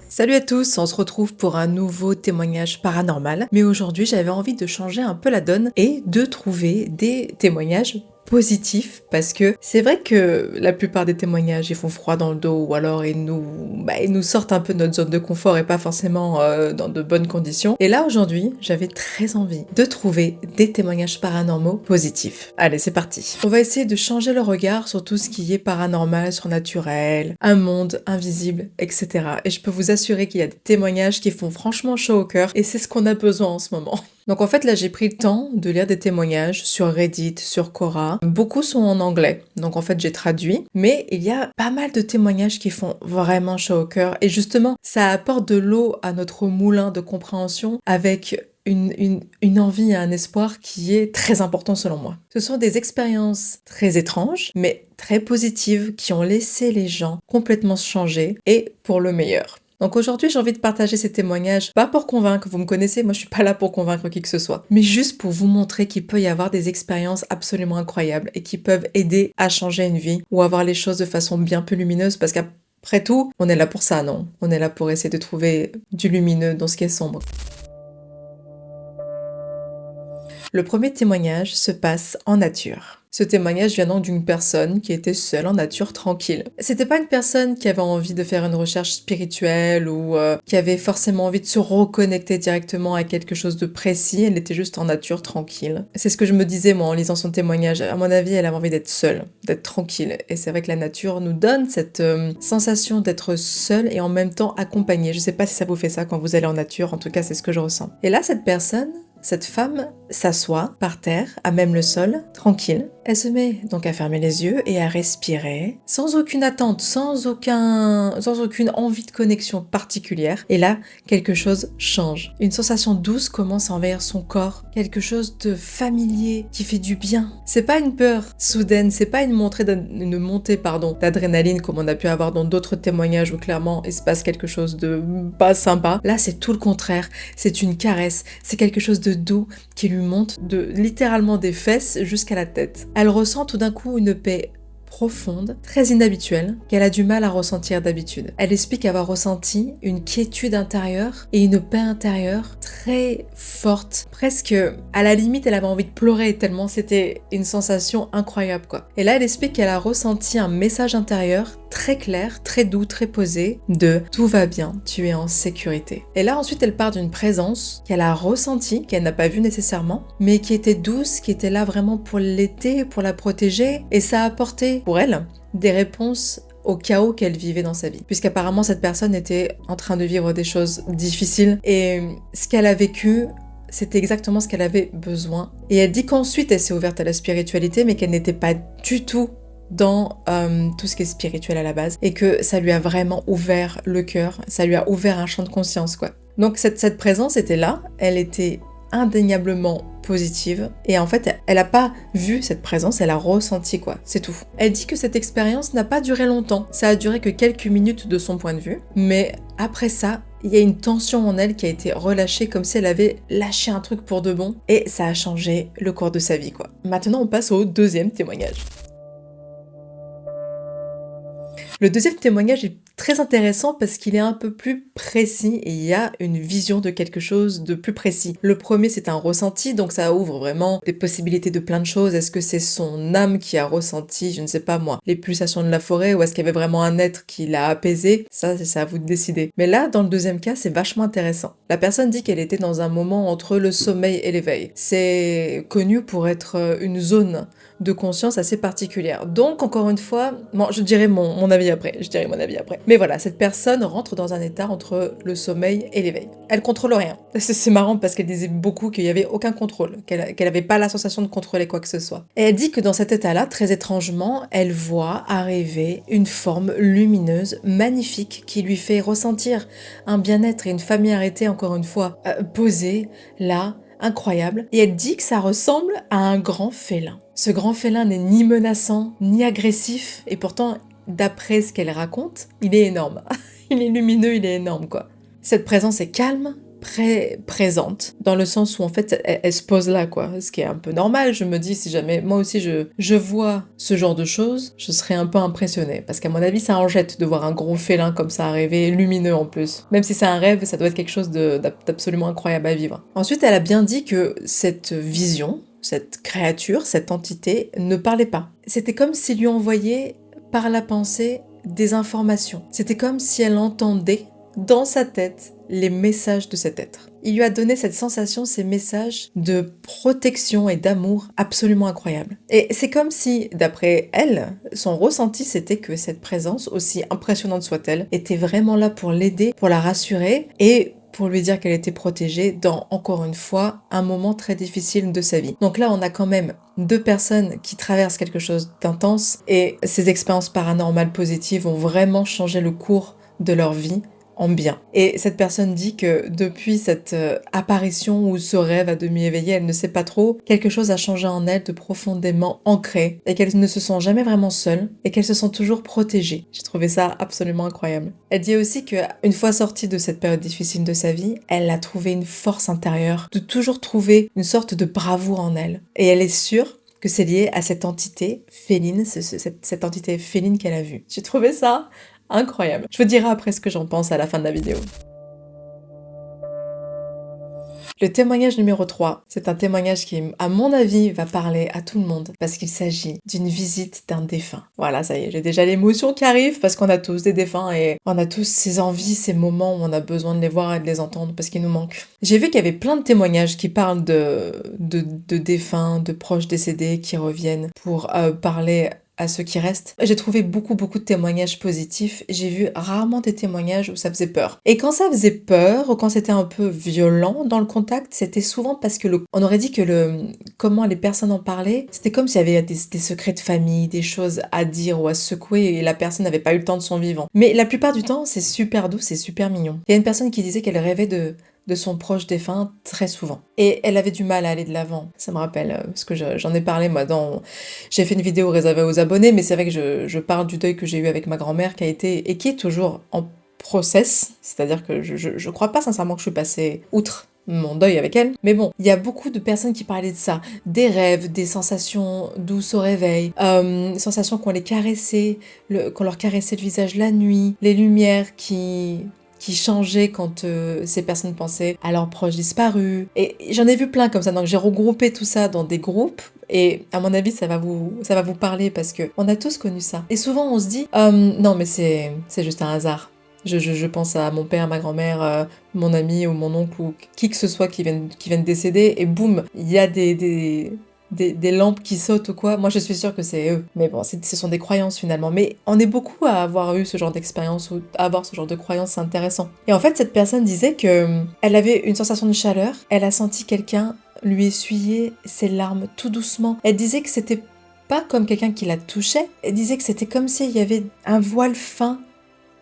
Salut à tous, on se retrouve pour un nouveau témoignage paranormal, mais aujourd'hui j'avais envie de changer un peu la donne et de trouver des témoignages positifs parce que c'est vrai que la plupart des témoignages ils font froid dans le dos ou alors ils nous sortent un peu de notre zone de confort et pas forcément dans de bonnes conditions. Et là aujourd'hui j'avais très envie de trouver des témoignages paranormaux positifs. Allez c'est parti. On va essayer de changer le regard sur tout ce qui est paranormal, surnaturel, un monde invisible, etc. Et je peux vous assurer qu'il y a des témoignages qui font franchement chaud au cœur et c'est ce qu'on a besoin en ce moment. Donc en fait là j'ai pris le temps de lire des témoignages sur Reddit, sur Quora. Beaucoup sont en anglais, donc en fait j'ai traduit. Mais il y a pas mal de témoignages qui font vraiment chaud au cœur. Et justement ça apporte de l'eau à notre moulin de compréhension avec une envie et un espoir qui est très important selon moi. Ce sont des expériences très étranges, mais très positives, qui ont laissé les gens complètement changer et pour le meilleur. Donc aujourd'hui, j'ai envie de partager ces témoignages, pas pour convaincre, vous me connaissez, moi je suis pas là pour convaincre qui que ce soit, mais juste pour vous montrer qu'il peut y avoir des expériences absolument incroyables et qui peuvent aider à changer une vie ou à voir les choses de façon bien plus lumineuse parce qu'après tout, on est là pour ça, non? On est là pour essayer de trouver du lumineux dans ce qui est sombre. Le premier témoignage se passe en nature. Ce témoignage vient donc d'une personne qui était seule en nature tranquille. C'était pas une personne qui avait envie de faire une recherche spirituelle ou qui avait forcément envie de se reconnecter directement à quelque chose de précis, elle était juste en nature tranquille. C'est ce que je me disais moi en lisant son témoignage, à mon avis elle avait envie d'être seule, d'être tranquille. Et c'est vrai que la nature nous donne cette sensation d'être seule et en même temps accompagnée. Je sais pas si ça vous fait ça quand vous allez en nature, en tout cas c'est ce que je ressens. Et là cette femme s'assoit par terre, à même le sol, tranquille. Elle se met donc à fermer les yeux et à respirer, sans aucune attente, sans aucune envie de connexion particulière. Et là, quelque chose change. Une sensation douce commence à envahir son corps, quelque chose de familier qui fait du bien. C'est pas une peur soudaine, c'est pas une montée d'adrénaline comme on a pu avoir dans d'autres témoignages où clairement il se passe quelque chose de pas sympa. Là, c'est tout le contraire. C'est une caresse, c'est quelque chose de doux qui lui monte littéralement des fesses jusqu'à la tête. Elle ressent tout d'un coup une paix profonde, très inhabituelle, qu'elle a du mal à ressentir d'habitude. Elle explique avoir ressenti une quiétude intérieure et une paix intérieure très forte, presque à la limite elle avait envie de pleurer tellement c'était une sensation incroyable quoi. Et là elle explique qu'elle a ressenti un message intérieur très clair, très doux, très posé de tout va bien, tu es en sécurité. Et là ensuite elle part d'une présence qu'elle a ressentie, qu'elle n'a pas vue nécessairement, mais qui était douce, qui était là vraiment pour l'aider, pour la protéger, et ça a apporté pour elle des réponses au chaos qu'elle vivait dans sa vie. Puisqu'apparemment cette personne était en train de vivre des choses difficiles et ce qu'elle a vécu, c'était exactement ce qu'elle avait besoin. Et elle dit qu'ensuite elle s'est ouverte à la spiritualité mais qu'elle n'était pas du tout dans tout ce qui est spirituel à la base et que ça lui a vraiment ouvert le cœur, ça lui a ouvert un champ de conscience quoi. Donc cette présence était là, elle était indéniablement positive et en fait elle a pas vu cette présence, elle a ressenti quoi, c'est tout. Elle dit que cette expérience n'a pas duré longtemps, ça a duré que quelques minutes de son point de vue, mais après ça il y a une tension en elle qui a été relâchée comme si elle avait lâché un truc pour de bon et ça a changé le cours de sa vie quoi. Maintenant on passe au deuxième témoignage. Le deuxième témoignage est très intéressant parce qu'il est un peu plus précis et il y a une vision de quelque chose de plus précis. Le premier c'est un ressenti, donc ça ouvre vraiment des possibilités de plein de choses. Est-ce que c'est son âme qui a ressenti, je ne sais pas moi, les pulsations de la forêt ou est-ce qu'il y avait vraiment un être qui l'a apaisé? Ça c'est à vous de décider. Mais là dans le deuxième cas c'est vachement intéressant. La personne dit qu'elle était dans un moment entre le sommeil et l'éveil. C'est connu pour être une zone de conscience assez particulière. Donc, encore une fois, bon, je dirai mon avis après, Mais voilà, cette personne rentre dans un état entre le sommeil et l'éveil. Elle contrôle rien. C'est marrant parce qu'elle disait beaucoup qu'il y avait aucun contrôle, qu'elle avait pas la sensation de contrôler quoi que ce soit. Et elle dit que dans cet état-là, très étrangement, elle voit arriver une forme lumineuse, magnifique, qui lui fait ressentir un bien-être et une familiarité, encore une fois, posée, là, incroyable, et elle dit que ça ressemble à un grand félin. Ce grand félin n'est ni menaçant, ni agressif, et pourtant, d'après ce qu'elle raconte, il est énorme. Il est lumineux, il est énorme, quoi. Cette présence est calme, très présente, dans le sens où en fait elle se pose là quoi, ce qui est un peu normal. Je me dis si jamais moi aussi je vois ce genre de choses, je serais un peu impressionnée, parce qu'à mon avis ça en jette de voir un gros félin comme ça arriver, lumineux en plus. Même si c'est un rêve, ça doit être quelque chose d'absolument incroyable à vivre. Ensuite elle a bien dit que cette vision, cette créature, cette entité ne parlait pas. C'était comme s'il lui envoyait par la pensée des informations. C'était comme si elle entendait dans sa tête les messages de cet être. Il lui a donné cette sensation, ces messages de protection et d'amour absolument incroyables. Et c'est comme si, d'après elle, son ressenti c'était que cette présence, aussi impressionnante soit-elle, était vraiment là pour l'aider, pour la rassurer et pour lui dire qu'elle était protégée dans, encore une fois, un moment très difficile de sa vie. Donc là, on a quand même deux personnes qui traversent quelque chose d'intense et ces expériences paranormales positives ont vraiment changé le cours de leur vie en bien. Et cette personne dit que depuis cette apparition ou ce rêve à demi éveillé, elle ne sait pas trop, quelque chose a changé en elle de profondément ancré et qu'elle ne se sent jamais vraiment seule et qu'elle se sent toujours protégée. J'ai trouvé ça absolument incroyable. Elle dit aussi que une fois sortie de cette période difficile de sa vie, elle a trouvé une force intérieure, de toujours trouver une sorte de bravoure en elle. Et elle est sûre que c'est lié à cette entité féline, cette entité féline qu'elle a vue. J'ai trouvé ça incroyable. Je vous dirai après ce que j'en pense à la fin de la vidéo. Le témoignage numéro 3, c'est un témoignage qui, à mon avis, va parler à tout le monde parce qu'il s'agit d'une visite d'un défunt. Voilà, ça y est, j'ai déjà l'émotion qui arrive parce qu'on a tous des défunts et on a tous ces envies, ces moments où on a besoin de les voir et de les entendre parce qu'ils nous manquent. J'ai vu qu'il y avait plein de témoignages qui parlent de défunts, de proches décédés qui reviennent pour parler à ceux qui restent. J'ai trouvé beaucoup de témoignages positifs. J'ai vu rarement des témoignages où ça faisait peur. Et quand ça faisait peur, ou quand c'était un peu violent dans le contact, c'était souvent parce que on aurait dit que comment les personnes en parlaient, c'était comme s'il y avait des secrets de famille, des choses à dire ou à secouer et la personne n'avait pas eu le temps de son vivant. Mais la plupart du temps, c'est super doux, c'est super mignon. Il y a une personne qui disait qu'elle rêvait de son proche défunt très souvent. Et elle avait du mal à aller de l'avant. Ça me rappelle, parce que j'en ai parlé moi j'ai fait une vidéo réservée aux abonnés, mais c'est vrai que je parle du deuil que j'ai eu avec ma grand-mère qui a été, et qui est toujours en process, c'est-à-dire que je crois pas sincèrement que je suis passée outre mon deuil avec elle. Mais bon, il y a beaucoup de personnes qui parlaient de ça. Des rêves, des sensations douces au réveil, sensations qu'on les caressait, qu'on leur caressait le visage la nuit, les lumières qui changeaient quand ces personnes pensaient à leurs proches disparus. Et j'en ai vu plein comme ça, donc j'ai regroupé tout ça dans des groupes. Et à mon avis, ça va vous parler parce que on a tous connu ça. Et souvent, on se dit, non, mais c'est juste un hasard. Je pense à mon père, ma grand-mère, mon ami ou mon oncle ou qui que ce soit qui viennent décéder et boum, il y a des lampes qui sautent ou quoi. Moi, je suis sûre que c'est eux. Mais bon, ce sont des croyances finalement. Mais on est beaucoup à avoir eu ce genre d'expérience ou à avoir ce genre de croyances, c'est intéressant. Et en fait, cette personne disait que elle avait une sensation de chaleur. Elle a senti quelqu'un lui essuyer ses larmes tout doucement. Elle disait que c'était pas comme quelqu'un qui la touchait. Elle disait que c'était comme s'il y avait un voile fin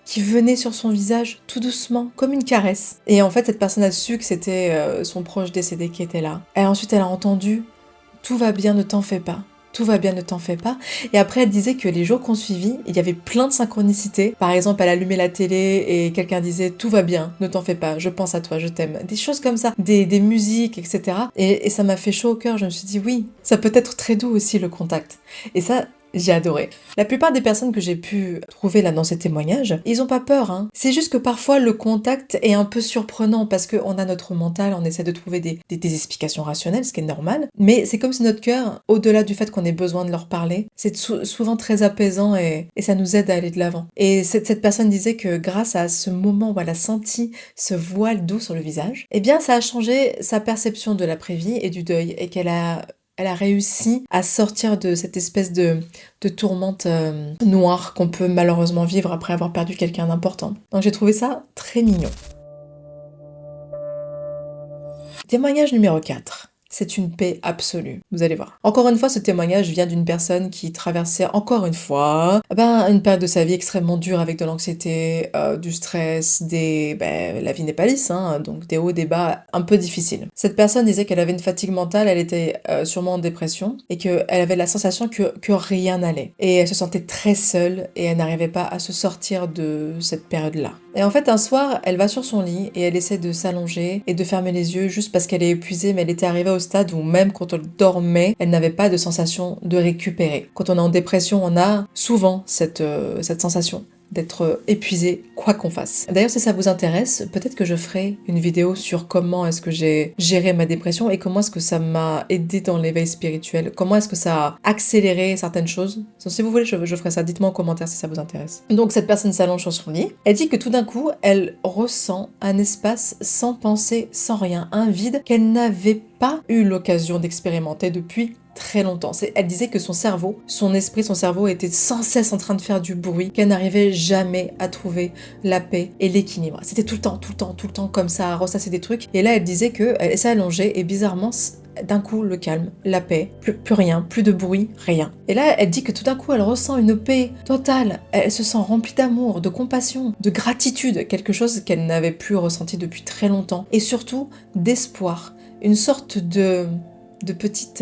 qui venait sur son visage tout doucement, comme une caresse. Et en fait, cette personne a su que c'était son proche décédé qui était là. Et ensuite, elle a entendu « Tout va bien, ne t'en fais pas ». Tout va bien, ne t'en fais pas. Et après, elle disait que les jours qu'on suivit, il y avait plein de synchronicités. Par exemple, elle allumait la télé et quelqu'un disait « Tout va bien, ne t'en fais pas, je pense à toi, je t'aime ». Des choses comme ça, des musiques, etc. Et ça m'a fait chaud au cœur. Je me suis dit « Oui, ça peut être très doux aussi, le contact ». Et ça, j'ai adoré. La plupart des personnes que j'ai pu trouver là dans ces témoignages, ils ont pas peur, hein. C'est juste que parfois le contact est un peu surprenant parce qu'on a notre mental, on essaie de trouver des explications rationnelles, ce qui est normal, mais c'est comme si notre cœur, au-delà du fait qu'on ait besoin de leur parler, c'est souvent très apaisant et ça nous aide à aller de l'avant. Et cette personne disait que grâce à ce moment où elle a senti ce voile doux sur le visage, eh bien ça a changé sa perception de l'après-vie et du deuil et qu'elle a réussi à sortir de cette espèce de tourmente noire qu'on peut malheureusement vivre après avoir perdu quelqu'un d'important. Donc j'ai trouvé ça très mignon. Témoignage numéro 4. C'est une paix absolue, vous allez voir. Encore une fois, ce témoignage vient d'une personne qui traversait encore une fois une période de sa vie extrêmement dure avec de l'anxiété, du stress, la vie n'est pas lisse, hein, donc des hauts, des bas un peu difficiles. Cette personne disait qu'elle avait une fatigue mentale, elle était sûrement en dépression et qu'elle avait la sensation que rien n'allait. Et elle se sentait très seule et elle n'arrivait pas à se sortir de cette période-là. Et en fait, un soir, elle va sur son lit et elle essaie de s'allonger et de fermer les yeux juste parce qu'elle est épuisée, mais elle était arrivée au stade où même quand elle dormait, elle n'avait pas de sensation de récupérer. Quand on est en dépression, on a souvent cette sensation d'être épuisé quoi qu'on fasse. D'ailleurs, si ça vous intéresse, peut-être que je ferai une vidéo sur comment est-ce que j'ai géré ma dépression et comment est-ce que ça m'a aidé dans l'éveil spirituel, comment est-ce que ça a accéléré certaines choses. Donc, si vous voulez, je ferai ça, dites-moi en commentaire si ça vous intéresse. Donc cette personne s'allonge sur son lit, elle dit que tout d'un coup, elle ressent un espace sans pensée, sans rien, un vide qu'elle n'avait pas eu l'occasion d'expérimenter depuis très longtemps. Elle disait que son cerveau, son esprit, son cerveau était sans cesse en train de faire du bruit, qu'elle n'arrivait jamais à trouver la paix et l'équilibre. C'était tout le temps comme ça, à ressasser des trucs. Et là, elle disait qu'elle s'est allongée et bizarrement, d'un coup, le calme, la paix, plus rien, plus de bruit, rien. Et là, elle dit que tout d'un coup, elle ressent une paix totale. Elle se sent remplie d'amour, de compassion, de gratitude, quelque chose qu'elle n'avait plus ressenti depuis très longtemps. Et surtout, d'espoir. Une sorte de petite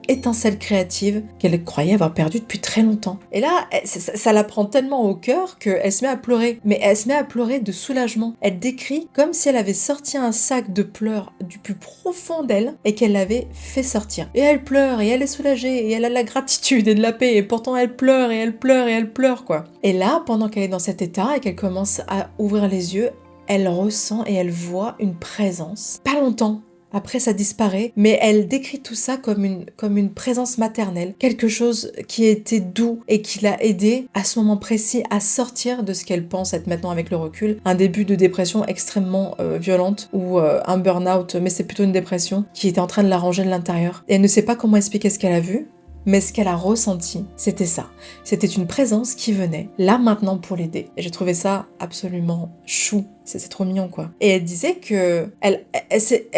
étincelle créative qu'elle croyait avoir perdue depuis très longtemps. Et là, ça la prend tellement au cœur qu'elle se met à pleurer. Mais elle se met à pleurer de soulagement. Elle décrit comme si elle avait sorti un sac de pleurs du plus profond d'elle et qu'elle l'avait fait sortir. Et elle pleure, et elle est soulagée, et elle a de la gratitude et de la paix, et pourtant elle pleure, et elle pleure, et elle pleure, quoi. Et là, pendant qu'elle est dans cet état et qu'elle commence à ouvrir les yeux, elle ressent et elle voit une présence. Pas longtemps. Après, ça disparaît, mais elle décrit tout ça comme une présence maternelle, quelque chose qui a été doux et qui l'a aidée à ce moment précis à sortir de ce qu'elle pense être maintenant avec le recul, un début de dépression extrêmement violente ou un burn-out, mais c'est plutôt une dépression qui était en train de la ranger de l'intérieur. Et elle ne sait pas comment expliquer ce qu'elle a vu, mais ce qu'elle a ressenti, c'était ça. C'était une présence qui venait, là maintenant pour l'aider. Et j'ai trouvé ça absolument chou. C'est trop mignon, quoi. Et elle disait que elle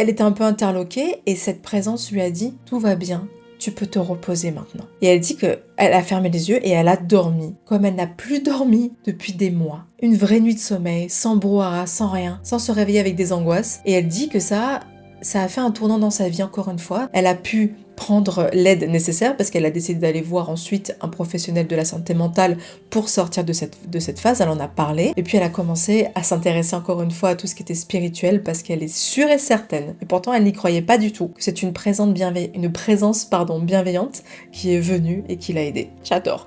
était un peu interloquée et cette présence lui a dit « Tout va bien, tu peux te reposer maintenant. » Et elle dit qu'elle a fermé les yeux et elle a dormi, comme elle n'a plus dormi depuis des mois. Une vraie nuit de sommeil, sans brouhaha, sans rien, sans se réveiller avec des angoisses. Et elle dit que ça a fait un tournant dans sa vie encore une fois. Elle a pu prendre l'aide nécessaire parce qu'elle a décidé d'aller voir ensuite un professionnel de la santé mentale pour sortir de cette phase. Elle en a parlé et puis elle a commencé à s'intéresser encore une fois à tout ce qui était spirituel parce qu'elle est sûre et certaine, et pourtant elle n'y croyait pas du tout, que c'est une présence bienveillante qui est venue et qui l'a aidée. J'adore.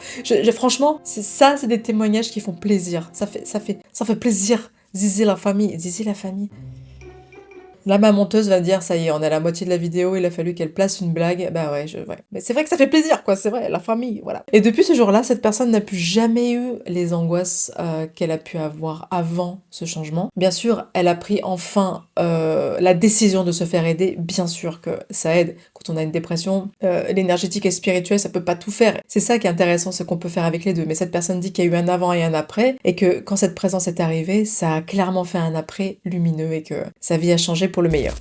Franchement, c'est des témoignages qui font plaisir. Ça fait plaisir. Zizi la famille. Là, ma monteuse va dire, ça y est, on est à la moitié de la vidéo, il a fallu qu'elle place une blague. Bah ouais, ouais. Mais c'est vrai que ça fait plaisir, quoi, c'est vrai, la famille, voilà. Et depuis ce jour-là, cette personne n'a plus jamais eu les angoisses qu'elle a pu avoir avant ce changement. Bien sûr, elle a pris enfin la décision de se faire aider. Bien sûr que ça aide quand on a une dépression. L'énergétique et spirituelle, ça peut pas tout faire. C'est ça qui est intéressant, c'est qu'on peut faire avec les deux. Mais cette personne dit qu'il y a eu un avant et un après, et que quand cette présence est arrivée, ça a clairement fait un après lumineux et que sa vie a changé pour le meilleur.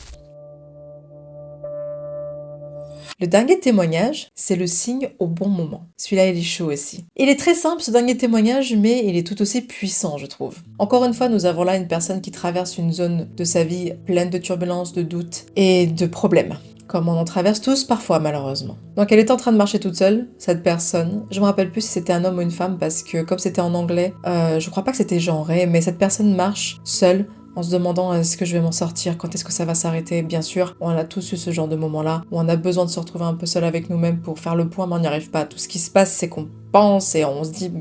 Le dernier témoignage, c'est le signe au bon moment. Celui-là, il est chaud aussi. Il est très simple, ce dernier témoignage, mais il est tout aussi puissant, je trouve. Encore une fois, nous avons là une personne qui traverse une zone de sa vie pleine de turbulences, de doutes et de problèmes. Comme on en traverse tous parfois, malheureusement. Donc elle est en train de marcher toute seule, cette personne. Je me rappelle plus si c'était un homme ou une femme, parce que comme c'était en anglais, je crois pas que c'était genré, mais cette personne marche seule, en se demandant est-ce que je vais m'en sortir, quand est-ce que ça va s'arrêter. Bien sûr, on a tous eu ce genre de moment-là, où on a besoin de se retrouver un peu seul avec nous-mêmes pour faire le point, mais on n'y arrive pas. Tout ce qui se passe, c'est qu'on pense et on se dit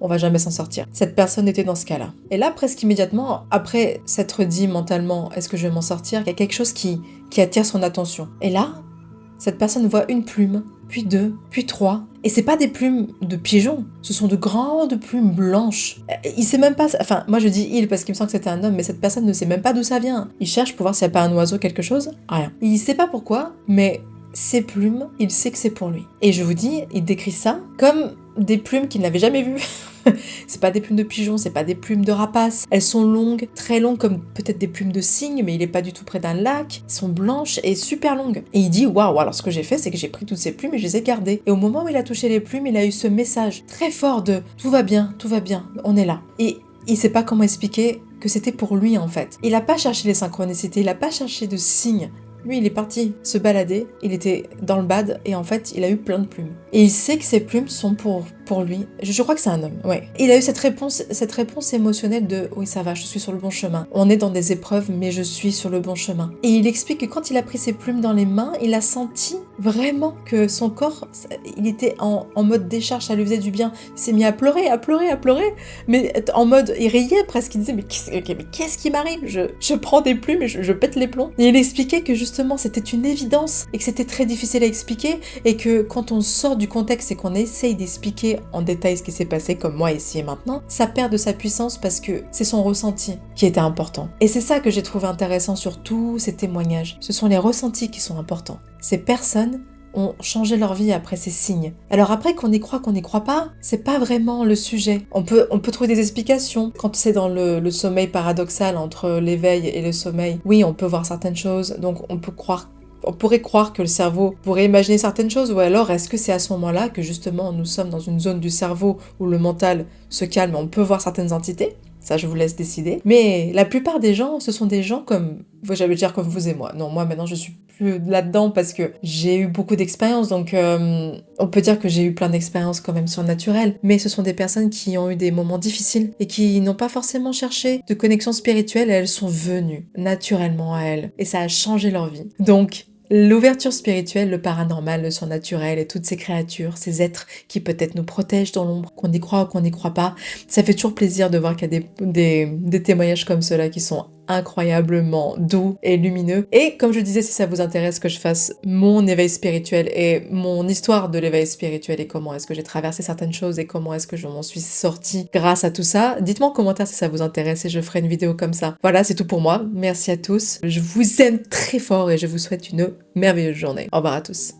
on va jamais s'en sortir. Cette personne était dans ce cas-là. Et là, presque immédiatement, après s'être dit mentalement est-ce que je vais m'en sortir, il y a quelque chose qui attire son attention. Et là, cette personne voit une plume, puis deux, puis trois. Et c'est pas des plumes de pigeons, ce sont de grandes plumes blanches. Il sait même pas, enfin moi je dis il parce qu'il me semble que c'était un homme, mais cette personne ne sait même pas d'où ça vient. Il cherche pour voir s'il n'y a pas un oiseau, quelque chose, rien. Il sait pas pourquoi, mais ces plumes, il sait que c'est pour lui. Et je vous dis, il décrit ça comme des plumes qu'il n'avait jamais vues. C'est pas des plumes de pigeons, c'est pas des plumes de rapaces. Elles sont longues, très longues, comme peut-être des plumes de cygne, mais il est pas du tout près d'un lac. Elles sont blanches et super longues. Et il dit waouh, alors ce que j'ai fait, c'est que j'ai pris toutes ces plumes et je les ai gardées. Et au moment où il a touché les plumes, il a eu ce message très fort de tout va bien, on est là. Et il sait pas comment expliquer que c'était pour lui en fait. Il a pas cherché les synchronicités, il a pas cherché de signes. Lui, il est parti se balader, il était dans le bad et en fait, il a eu plein de plumes. Et il sait que ces plumes sont pour pour lui. Je crois que c'est un homme, ouais. Il a eu cette réponse émotionnelle de « oui, ça va, je suis sur le bon chemin. On est dans des épreuves, mais je suis sur le bon chemin. » Et il explique que quand il a pris ses plumes dans les mains, il a senti vraiment que son corps, il était en mode décharge, ça lui faisait du bien. Il s'est mis à pleurer, mais en mode, il riait presque, il disait « mais qu'est-ce qui m'arrive ? Je prends des plumes et je pète les plombs. » Et il expliquait que justement, c'était une évidence et que c'était très difficile à expliquer et que quand on sort du contexte et qu'on essaye d'expliquer en détail ce qui s'est passé, comme moi ici et maintenant, ça perd de sa puissance parce que c'est son ressenti qui était important. Et c'est ça que j'ai trouvé intéressant sur tous ces témoignages. Ce sont les ressentis qui sont importants. Ces personnes ont changé leur vie après ces signes. Alors après, qu'on y croit pas, c'est pas vraiment le sujet. On peut trouver des explications. Quand c'est dans le sommeil paradoxal entre l'éveil et le sommeil, oui, on peut voir certaines choses, donc on pourrait croire que le cerveau pourrait imaginer certaines choses, ou alors est-ce que c'est à ce moment-là que justement nous sommes dans une zone du cerveau où le mental se calme et on peut voir certaines entités? Ça, je vous laisse décider. Mais la plupart des gens, ce sont des gens comme, j'allais dire comme vous et moi. Non, moi maintenant je suis plus là-dedans parce que j'ai eu beaucoup d'expériences, donc on peut dire que j'ai eu plein d'expériences quand même surnaturelles. Mais ce sont des personnes qui ont eu des moments difficiles et qui n'ont pas forcément cherché de connexion spirituelle et elles sont venues naturellement à elles. Et ça a changé leur vie. Donc, l'ouverture spirituelle, le paranormal, le surnaturel et toutes ces créatures, ces êtres qui peut-être nous protègent dans l'ombre, qu'on y croit ou qu'on n'y croit pas, ça fait toujours plaisir de voir qu'il y a des témoignages comme ceux-là qui sont incroyablement doux et lumineux. Et comme je disais, si ça vous intéresse que je fasse mon éveil spirituel et mon histoire de l'éveil spirituel et comment est-ce que j'ai traversé certaines choses et comment est-ce que je m'en suis sortie grâce à tout ça, dites-moi en commentaire si ça vous intéresse et je ferai une vidéo comme ça. Voilà, c'est tout pour moi. Merci à tous. Je vous aime très fort et je vous souhaite une merveilleuse journée. Au revoir à tous.